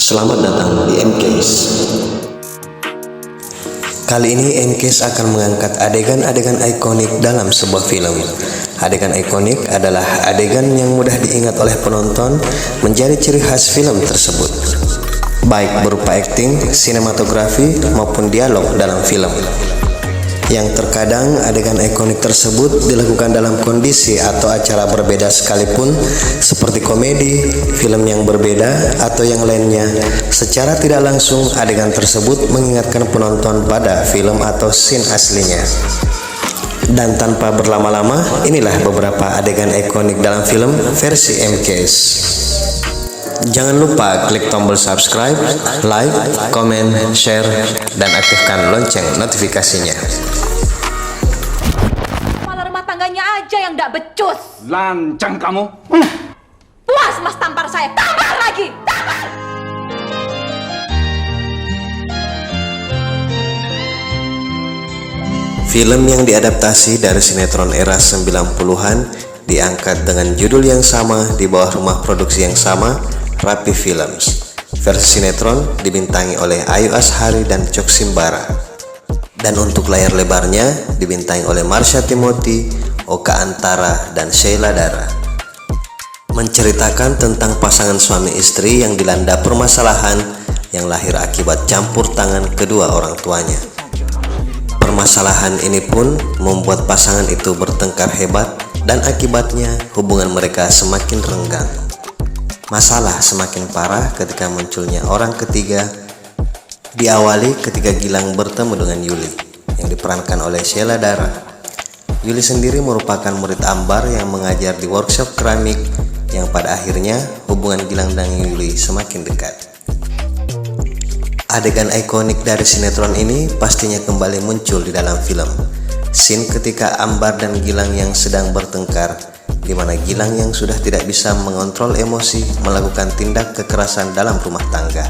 Selamat datang di M-Case. Kali ini M-Case akan mengangkat adegan-adegan ikonik dalam sebuah film. Adegan ikonik adalah adegan yang mudah diingat oleh penonton menjadi ciri khas film tersebut, baik berupa akting, sinematografi, maupun dialog dalam film. Yang terkadang adegan ikonik tersebut dilakukan dalam kondisi atau acara berbeda sekalipun, seperti komedi, film yang berbeda, atau yang lainnya. Secara tidak langsung, adegan tersebut mengingatkan penonton pada film atau scene aslinya. Dan tanpa berlama-lama, inilah beberapa adegan ikonik dalam film versi M-Case. Jangan lupa klik tombol subscribe, like, komen, share, dan aktifkan lonceng notifikasinya. Malah rumah tangganya aja yang gak becus. Lancang kamu. Puas mas tampar saya, tampar lagi, tampar! Film yang diadaptasi dari sinetron era 90-an diangkat dengan judul yang sama di bawah rumah produksi yang sama, Rapi Films. Versi sinetron dibintangi oleh Ayu Azhari dan Cok Simbara. Dan untuk layar lebarnya dibintangi oleh Marsha Timothy, Oka Antara, dan Sheila Dara. Menceritakan tentang pasangan suami istri yang dilanda permasalahan yang lahir akibat campur tangan kedua orang tuanya. Permasalahan ini pun membuat pasangan itu bertengkar hebat dan akibatnya hubungan mereka semakin renggang. Masalah semakin parah ketika munculnya orang ketiga, diawali ketika Gilang bertemu dengan Yuli yang diperankan oleh Sheila Dara. Yuli sendiri merupakan murid Ambar yang mengajar di workshop keramik yang pada akhirnya hubungan Gilang dan Yuli semakin dekat. Adegan ikonik dari sinetron ini pastinya kembali muncul di dalam film. Scene ketika Ambar dan Gilang yang sedang bertengkar, di mana Gilang yang sudah tidak bisa mengontrol emosi melakukan tindak kekerasan dalam rumah tangga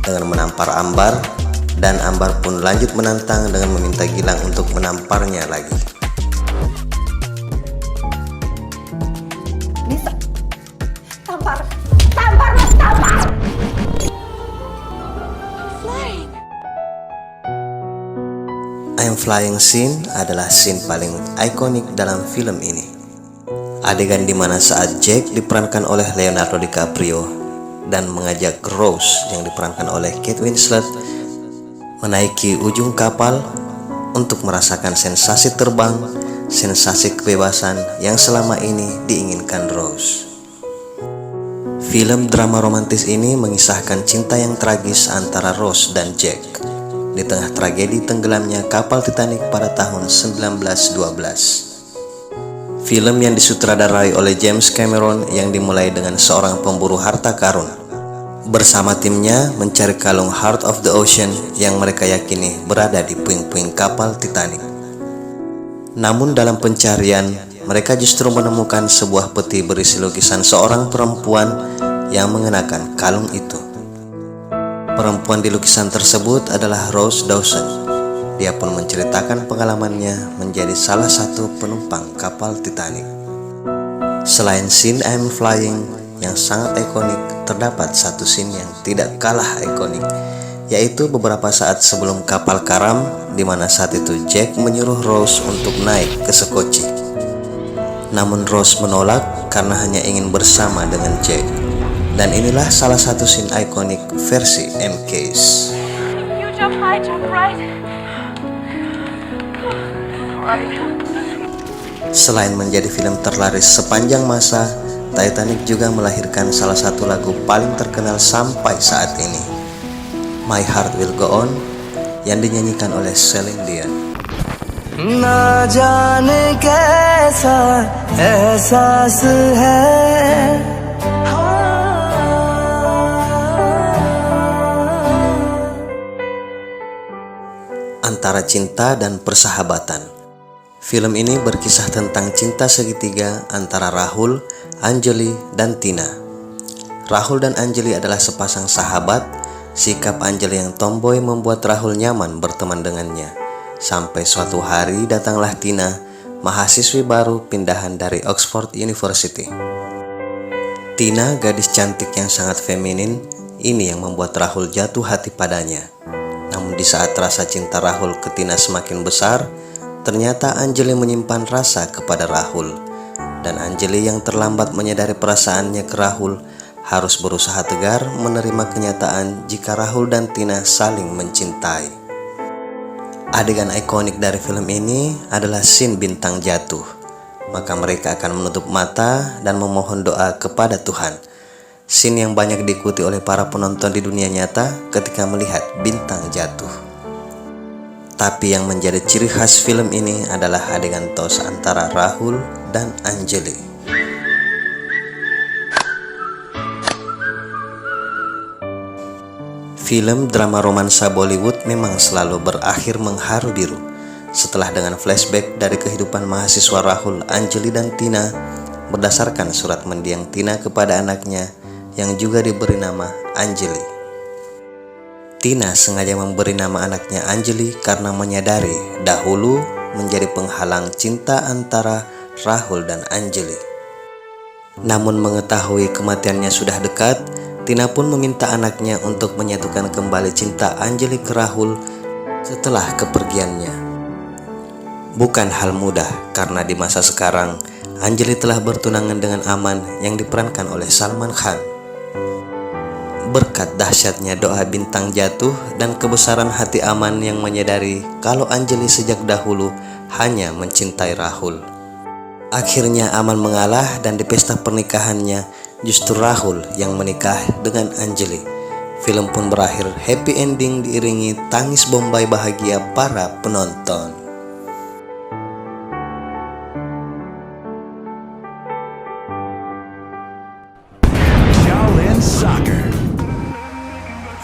dengan menampar Ambar, dan Ambar pun lanjut menantang dengan meminta Gilang untuk menamparnya lagi. Bisa, tampar, tampar mas, tampar! Flying. I'm Flying scene adalah scene paling ikonik dalam film ini. Adegan di mana saat Jack diperankan oleh Leonardo DiCaprio dan mengajak Rose yang diperankan oleh Kate Winslet menaiki ujung kapal untuk merasakan sensasi terbang, sensasi kebebasan yang selama ini diinginkan Rose. Film drama romantis ini mengisahkan cinta yang tragis antara Rose dan Jack di tengah tragedi tenggelamnya kapal Titanic pada tahun 1912. Film yang disutradarai oleh James Cameron yang dimulai dengan seorang pemburu harta karun bersama timnya mencari kalung Heart of the Ocean yang mereka yakini berada di puing-puing kapal Titanic. Namun dalam pencarian, mereka justru menemukan sebuah peti berisi lukisan seorang perempuan yang mengenakan kalung itu. Perempuan di lukisan tersebut adalah Rose Dawson. Dia pun menceritakan pengalamannya menjadi salah satu penumpang kapal Titanic. Selain scene I'm Flying yang sangat ikonik, terdapat satu scene yang tidak kalah ikonik, yaitu beberapa saat sebelum kapal karam, di mana saat itu Jack menyuruh Rose untuk naik ke sekoci. Namun Rose menolak karena hanya ingin bersama dengan Jack. Dan inilah salah satu scene ikonik versi M-Case. You jump high, jump right. Selain menjadi film terlaris sepanjang masa, Titanic juga melahirkan salah satu lagu paling terkenal sampai saat ini, My Heart Will Go On, yang dinyanyikan oleh Celine Dion. ना जाने कैसा एहसास है Antara cinta dan persahabatan. Film ini berkisah tentang cinta segitiga antara Rahul, Anjali, dan Tina. Rahul dan Anjali adalah sepasang sahabat. Sikap Anjali yang tomboy membuat Rahul nyaman berteman dengannya. Sampai suatu hari datanglah Tina, mahasiswi baru pindahan dari Oxford University. Tina, gadis cantik yang sangat feminin, Ini yang membuat Rahul jatuh hati padanya. Namun di saat rasa cinta Rahul ke Tina semakin besar, ternyata Anjali menyimpan rasa kepada Rahul. Dan Anjali yang terlambat menyadari perasaannya ke Rahul harus berusaha tegar menerima kenyataan jika Rahul dan Tina saling mencintai. Adegan ikonik dari film ini adalah scene bintang jatuh. Maka mereka akan menutup mata dan memohon doa kepada Tuhan. Scene yang banyak diikuti oleh para penonton di dunia nyata ketika melihat bintang jatuh. Tapi yang menjadi ciri khas film ini adalah adegan tos antara Rahul dan Anjali. Film drama romansa Bollywood memang selalu berakhir mengharu biru. Setelah dengan flashback dari kehidupan mahasiswa Rahul, Anjali dan Tina berdasarkan surat mendiang Tina kepada anaknya yang juga diberi nama Anjali. Tina sengaja memberi nama anaknya Anjali karena menyadari dahulu menjadi penghalang cinta antara Rahul dan Anjali. Namun mengetahui kematiannya sudah dekat, Tina pun meminta anaknya untuk menyatukan kembali cinta Anjali ke Rahul setelah kepergiannya. Bukan hal mudah karena di masa sekarang Anjali telah bertunangan dengan Aman yang diperankan oleh Salman Khan. Berkat dahsyatnya doa bintang jatuh dan kebesaran hati Aman yang menyadari kalau Anjali sejak dahulu hanya mencintai Rahul. Akhirnya Aman mengalah dan di pesta pernikahannya justru Rahul yang menikah dengan Anjali. Film pun berakhir happy ending diiringi tangis bombay bahagia para penonton. Shaolin Soccer.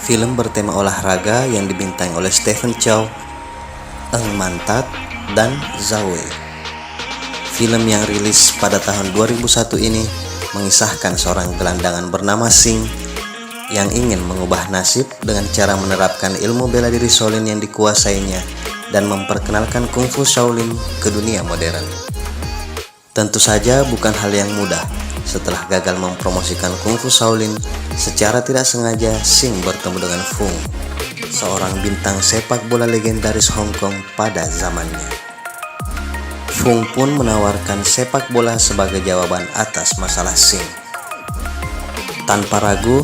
Film bertema olahraga yang dibintangi oleh Stephen Chow, Eng Man-tat, dan Zhao Wei. Film yang rilis pada tahun 2001 ini mengisahkan seorang gelandangan bernama Singh yang ingin mengubah nasib dengan cara menerapkan ilmu bela diri Shaolin yang dikuasainya dan memperkenalkan kungfu Shaolin ke dunia modern. Tentu saja bukan hal yang mudah. Setelah gagal mempromosikan kungfu Shaolin, secara tidak sengaja Singh bertemu dengan Fung, seorang bintang sepak bola legendaris Hong Kong pada zamannya. Fung pun menawarkan sepak bola sebagai jawaban atas masalah Singh. Tanpa ragu,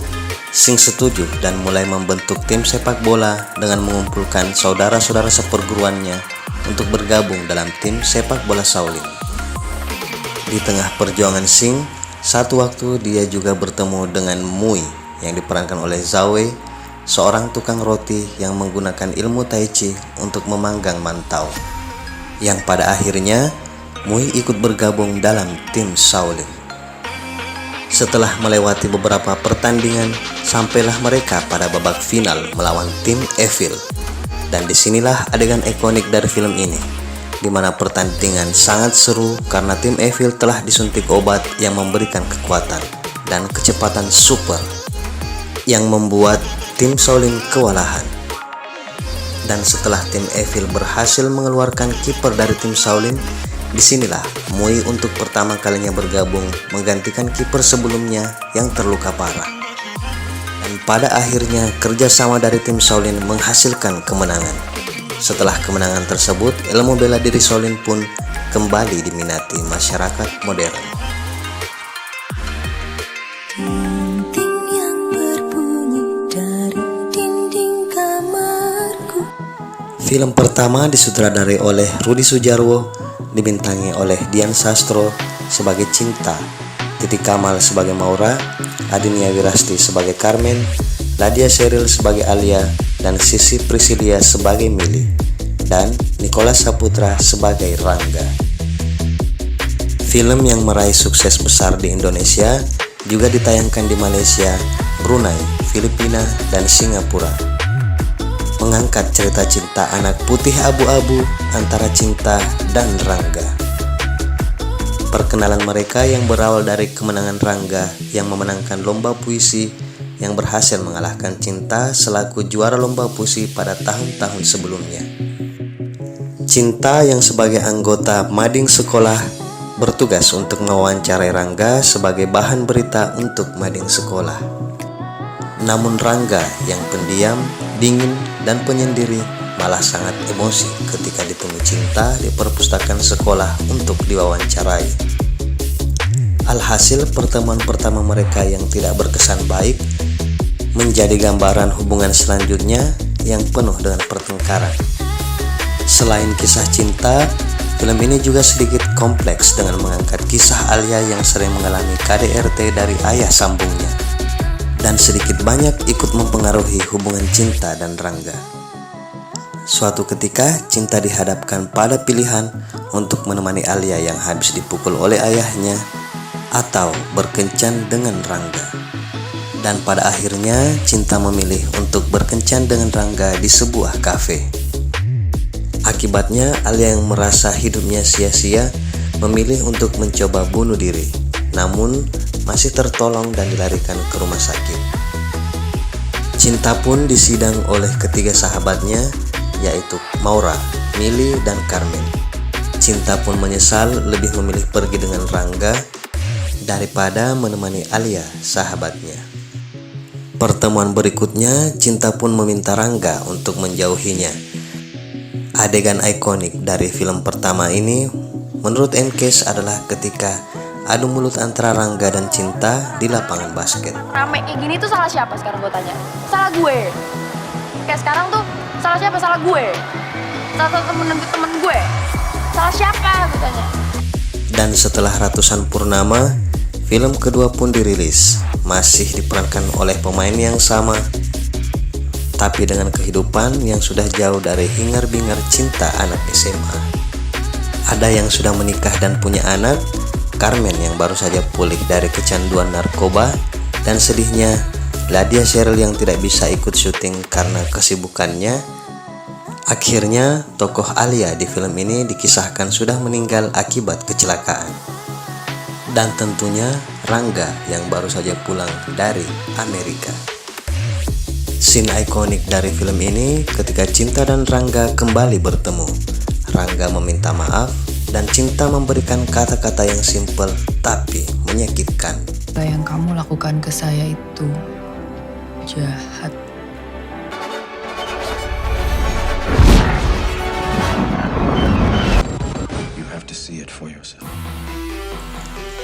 Singh setuju dan mulai membentuk tim sepak bola dengan mengumpulkan saudara-saudara seperguruannya untuk bergabung dalam tim sepak bola Shaolin. Di tengah perjuangan Singh, satu waktu dia juga bertemu dengan Mui yang diperankan oleh Zhao Wei, seorang tukang roti yang menggunakan ilmu Tai Chi untuk memanggang mantau. Yang pada akhirnya Mui ikut bergabung dalam tim Shaolin. Setelah melewati beberapa pertandingan, sampailah mereka pada babak final melawan tim Evil. Dan disinilah adegan ikonik dari film ini, di mana pertandingan sangat seru karena tim Evil telah disuntik obat yang memberikan kekuatan dan kecepatan super yang membuat tim Shaolin kewalahan. Dan setelah tim Evil berhasil mengeluarkan kiper dari tim Shaolin, disinilah Mui untuk pertama kalinya bergabung menggantikan kiper sebelumnya yang terluka parah. Dan pada akhirnya kerjasama dari tim Shaolin menghasilkan kemenangan. Setelah kemenangan tersebut, ilmu bela diri Shaolin pun kembali diminati masyarakat modern. Dinding yang berbunyi dari dinding kamarku. Film pertama disutradarai oleh Rudi Sudjarwo, dibintangi oleh Dian Sastro sebagai Cinta, Titi Kamal sebagai Maura, Adinia Wirasti sebagai Carmen, Nadia Sheryl sebagai Alia, dan Sisi Priscilia sebagai Mili, dan Nicholas Saputra sebagai Rangga. Film yang meraih sukses besar di Indonesia juga ditayangkan di Malaysia, Brunei, Filipina, dan Singapura. Mengangkat cerita cinta anak putih abu-abu antara Cinta dan Rangga. Perkenalan mereka yang berawal dari kemenangan Rangga yang memenangkan lomba puisi yang berhasil mengalahkan Cinta selaku juara lomba puisi pada tahun-tahun sebelumnya. Cinta yang sebagai anggota mading sekolah bertugas untuk mewawancarai Rangga sebagai bahan berita untuk mading sekolah. Namun Rangga yang pendiam, dingin, dan penyendiri malah sangat emosi ketika ditemui Cinta di perpustakaan sekolah untuk diwawancarai. Alhasil pertemuan pertama mereka yang tidak berkesan baik menjadi gambaran hubungan selanjutnya yang penuh dengan pertengkaran. Selain kisah cinta, film ini juga sedikit kompleks dengan mengangkat kisah Alia yang sering mengalami KDRT dari ayah sambungnya, dan sedikit banyak ikut mempengaruhi hubungan Cinta dan Rangga. Suatu ketika, Cinta dihadapkan pada pilihan untuk menemani Alia yang habis dipukul oleh ayahnya atau berkencan dengan Rangga. Dan pada akhirnya, Cinta memilih untuk berkencan dengan Rangga di sebuah kafe. Akibatnya, Alia yang merasa hidupnya sia-sia memilih untuk mencoba bunuh diri, namun masih tertolong dan dilarikan ke rumah sakit. Cinta pun disidang oleh ketiga sahabatnya, yaitu Maura, Mili, dan Carmen. Cinta pun menyesal lebih memilih pergi dengan Rangga daripada menemani Alia, sahabatnya. Pertemuan berikutnya, Cinta pun meminta Rangga untuk menjauhinya. Adegan ikonik dari film pertama ini menurut Enkes adalah ketika adu mulut antara Rangga dan Cinta di lapangan basket. Rame kayak gini tuh salah siapa sekarang gue tanya? Salah gue. Kayak sekarang tuh salah siapa? Salah gue. Salah temen gue. Salah siapa gue tanya? Dan setelah ratusan purnama, film kedua pun dirilis. Masih diperankan oleh pemain yang sama, tapi dengan kehidupan yang sudah jauh dari hingar-bingar cinta anak SMA. Ada yang sudah menikah dan punya anak, Carmen yang baru saja pulih dari kecanduan narkoba, dan sedihnya Ladia Cheryl yang tidak bisa ikut syuting karena kesibukannya. Akhirnya tokoh Alia di film ini dikisahkan sudah meninggal akibat kecelakaan. Dan tentunya Rangga yang baru saja pulang dari Amerika. Scene ikonik dari film ini ketika Cinta dan Rangga kembali bertemu. Rangga meminta maaf dan Cinta memberikan kata-kata yang simpel tapi menyakitkan. Apa yang kamu lakukan ke saya itu jahat. You have to see it for yourself.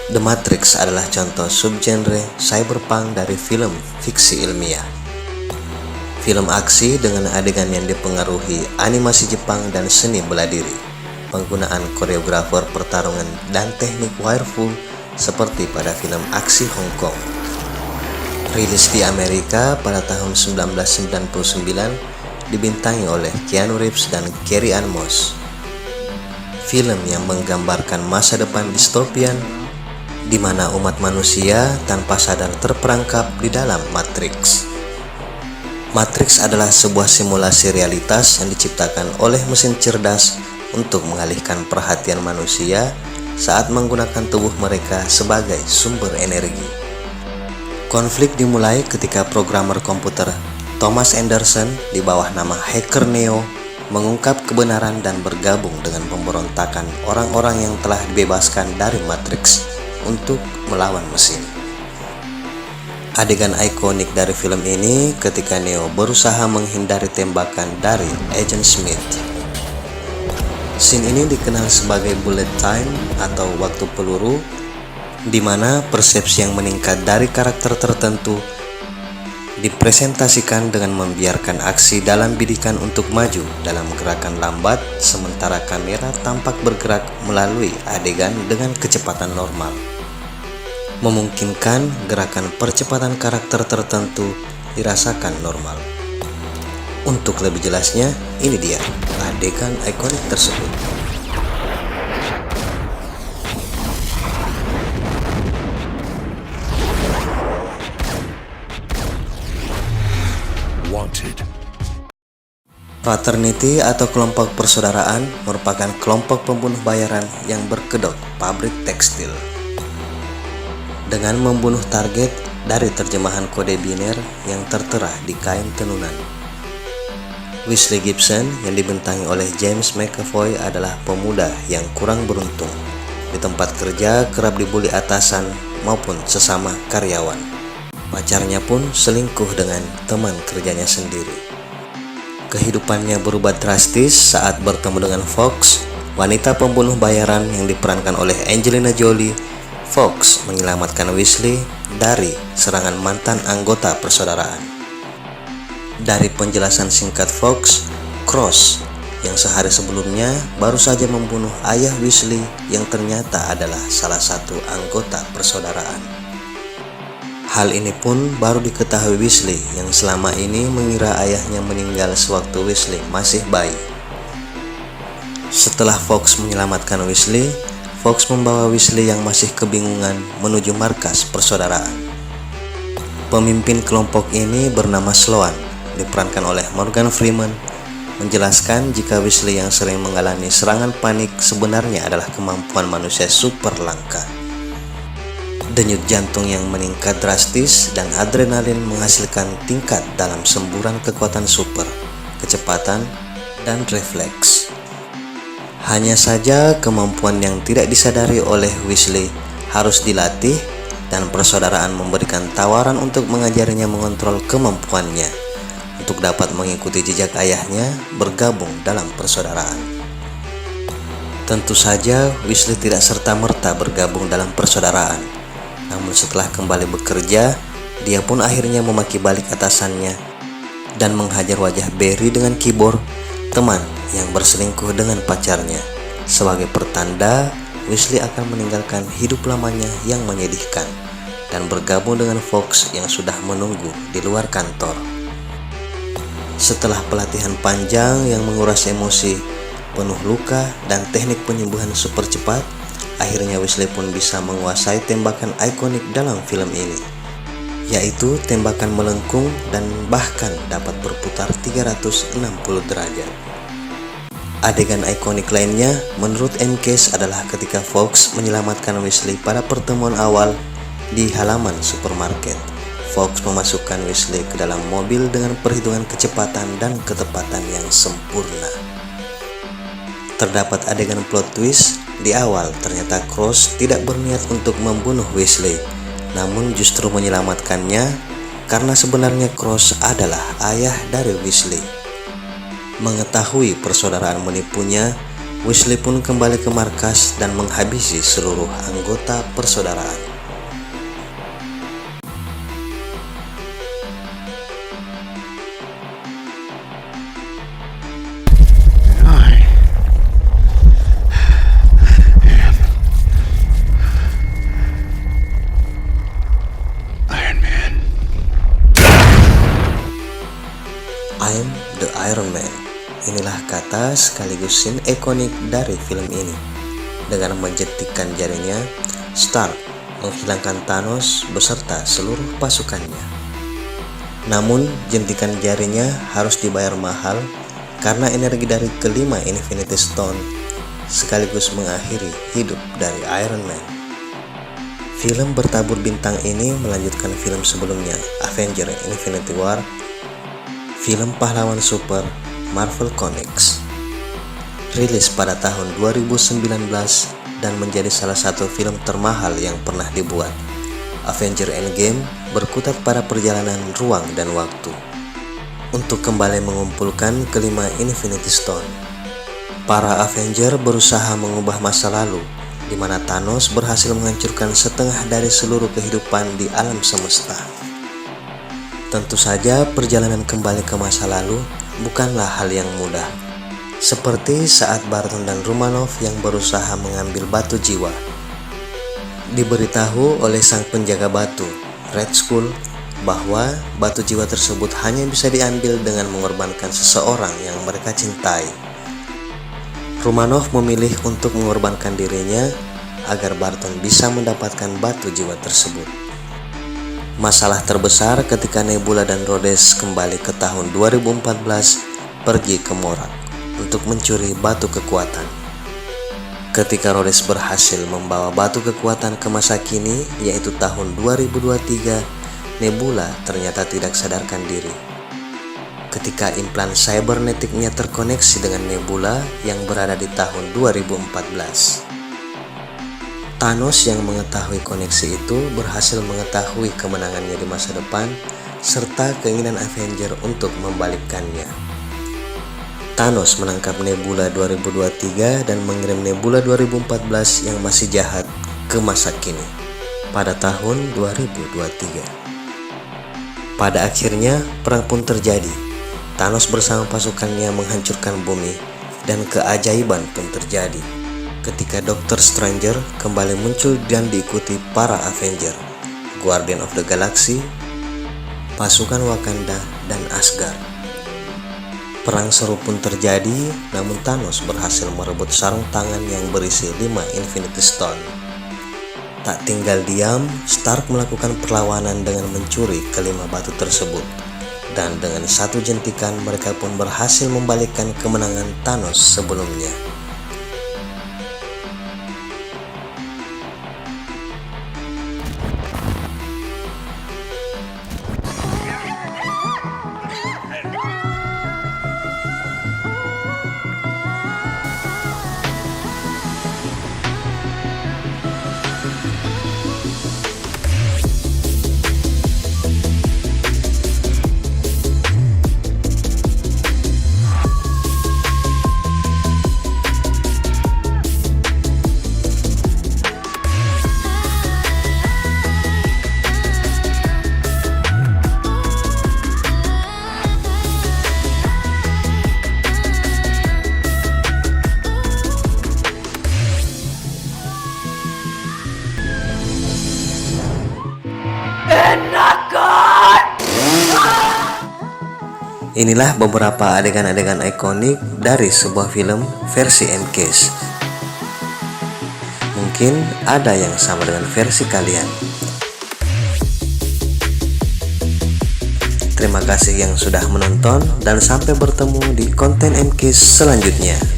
The Matrix adalah contoh subgenre cyberpunk dari film fiksi ilmiah. Film aksi dengan adegan yang dipengaruhi animasi Jepang dan seni bela diri, penggunaan koreografer pertarungan dan teknik wirefu seperti pada film aksi Hong Kong. Rilis di Amerika pada tahun 1999, dibintangi oleh Keanu Reeves dan Carrie Ann Moss. Film yang menggambarkan masa depan distopian di mana umat manusia tanpa sadar terperangkap di dalam Matrix. Matrix adalah sebuah simulasi realitas yang diciptakan oleh mesin cerdas untuk mengalihkan perhatian manusia saat menggunakan tubuh mereka sebagai sumber energi. Konflik dimulai ketika programmer komputer Thomas Anderson di bawah nama Hacker Neo mengungkap kebenaran dan bergabung dengan pemberontakan orang-orang yang telah dibebaskan dari Matrix untuk melawan mesin. Adegan ikonik dari film ini ketika Neo berusaha menghindari tembakan dari Agent Smith. Scene ini dikenal sebagai bullet time atau waktu peluru, di mana persepsi yang meningkat dari karakter tertentu dipresentasikan dengan membiarkan aksi dalam bidikan untuk maju dalam gerakan lambat, sementara kamera tampak bergerak melalui adegan dengan kecepatan normal, memungkinkan gerakan percepatan karakter tertentu dirasakan normal. Untuk lebih jelasnya, ini dia adegan ikonik tersebut. Wanted. Fraternity atau kelompok persaudaraan merupakan kelompok pembunuh bayaran yang berkedok pabrik tekstil dengan membunuh target dari terjemahan kode biner yang tertera di kain tenunan. Wesley Gibson yang dibintangi oleh James McAvoy adalah pemuda yang kurang beruntung. Di tempat kerja kerap dibully atasan maupun sesama karyawan. Pacarnya pun selingkuh dengan teman kerjanya sendiri. Kehidupannya berubah drastis saat bertemu dengan Fox, wanita pembunuh bayaran yang diperankan oleh Angelina Jolie. Fox menyelamatkan Weasley dari serangan mantan anggota persaudaraan. Dari penjelasan singkat Fox, Cross yang sehari sebelumnya baru saja membunuh ayah Weasley yang ternyata adalah salah satu anggota persaudaraan. Hal ini pun baru diketahui Weasley yang selama ini mengira ayahnya meninggal sewaktu Weasley masih bayi. Setelah Fox menyelamatkan Weasley, Fox membawa Weasley yang masih kebingungan menuju markas persaudaraan. Pemimpin kelompok ini bernama Sloan, diperankan oleh Morgan Freeman, menjelaskan jika Weasley yang sering mengalami serangan panik sebenarnya adalah kemampuan manusia super langka. Denyut jantung yang meningkat drastis dan adrenalin menghasilkan tingkat dalam semburan kekuatan super, kecepatan, dan refleks. Hanya saja kemampuan yang tidak disadari oleh Weasley harus dilatih dan persaudaraan memberikan tawaran untuk mengajarinya mengontrol kemampuannya untuk dapat mengikuti jejak ayahnya bergabung dalam persaudaraan. Tentu saja Weasley tidak serta-merta bergabung dalam persaudaraan, namun setelah kembali bekerja, dia pun akhirnya memaki balik atasannya dan menghajar wajah Barry dengan keyboard, teman yang berselingkuh dengan pacarnya. Sebagai pertanda, Weasley akan meninggalkan hidup lamanya yang menyedihkan dan bergabung dengan Fox yang sudah menunggu di luar kantor. Setelah pelatihan panjang yang menguras emosi, penuh luka, dan teknik penyembuhan super cepat, akhirnya Weasley pun bisa menguasai tembakan ikonik dalam film ini, yaitu tembakan melengkung dan bahkan dapat berputar 360 derajat. Adegan ikonik lainnya menurut M. Case adalah ketika Fox menyelamatkan Weasley pada pertemuan awal di halaman supermarket. Fox memasukkan Weasley ke dalam mobil dengan perhitungan kecepatan dan ketepatan yang sempurna. Terdapat adegan plot twist di awal, ternyata Cross tidak berniat untuk membunuh Weasley, namun justru menyelamatkannya karena sebenarnya Cross adalah ayah dari Weasley. Mengetahui persaudaraan menipunya, Weasley pun kembali ke markas dan menghabisi seluruh anggota persaudaraan. I'm the Iron Man. Inilah kata sekaligus scene ikonik dari film ini. Dengan menjetikkan jarinya, Stark menghilangkan Thanos beserta seluruh pasukannya. Namun, jentikan jarinya harus dibayar mahal karena energi dari kelima Infinity Stone sekaligus mengakhiri hidup dari Iron Man. Film bertabur bintang ini melanjutkan film sebelumnya, Avengers Infinity War, film pahlawan super Marvel Comics, rilis pada tahun 2019 dan menjadi salah satu film termahal yang pernah dibuat. Avengers Endgame berkutat pada perjalanan ruang dan waktu untuk kembali mengumpulkan kelima Infinity Stone. Para Avenger berusaha mengubah masa lalu, di mana Thanos berhasil menghancurkan setengah dari seluruh kehidupan di alam semesta. Tentu saja perjalanan kembali ke masa lalu bukanlah hal yang mudah. Seperti saat Barton dan Romanoff yang berusaha mengambil batu jiwa. Diberitahu oleh sang penjaga batu, Red Skull, bahwa batu jiwa tersebut hanya bisa diambil dengan mengorbankan seseorang yang mereka cintai. Romanoff memilih untuk mengorbankan dirinya agar Barton bisa mendapatkan batu jiwa tersebut. Masalah terbesar ketika Nebula dan Rhodes kembali ke tahun 2014 pergi ke Morak untuk mencuri batu kekuatan. Ketika Rhodes berhasil membawa batu kekuatan ke masa kini, yaitu tahun 2023, Nebula ternyata tidak sadarkan diri. Ketika implan cybernetiknya terkoneksi dengan Nebula yang berada di tahun 2014. Thanos yang mengetahui koneksi itu berhasil mengetahui kemenangannya di masa depan serta keinginan Avenger untuk membalikkannya. Thanos menangkap Nebula 2023 dan mengirim Nebula 2014 yang masih jahat ke masa kini pada tahun 2023. Pada akhirnya perang pun terjadi. Thanos bersama pasukannya menghancurkan bumi dan keajaiban pun terjadi ketika Doctor Stranger kembali muncul dan diikuti para Avenger, Guardian of the Galaxy, pasukan Wakanda, dan Asgard. Perang seru pun terjadi, namun Thanos berhasil merebut sarung tangan yang berisi 5 Infinity Stone. Tak tinggal diam, Stark melakukan perlawanan dengan mencuri kelima batu tersebut. Dan dengan satu jentikan mereka pun berhasil membalikkan kemenangan Thanos sebelumnya. Inilah beberapa adegan-adegan ikonik dari sebuah film versi M-Case. Mungkin ada yang sama dengan versi kalian. Terima kasih yang sudah menonton dan sampai bertemu di konten M-Case selanjutnya.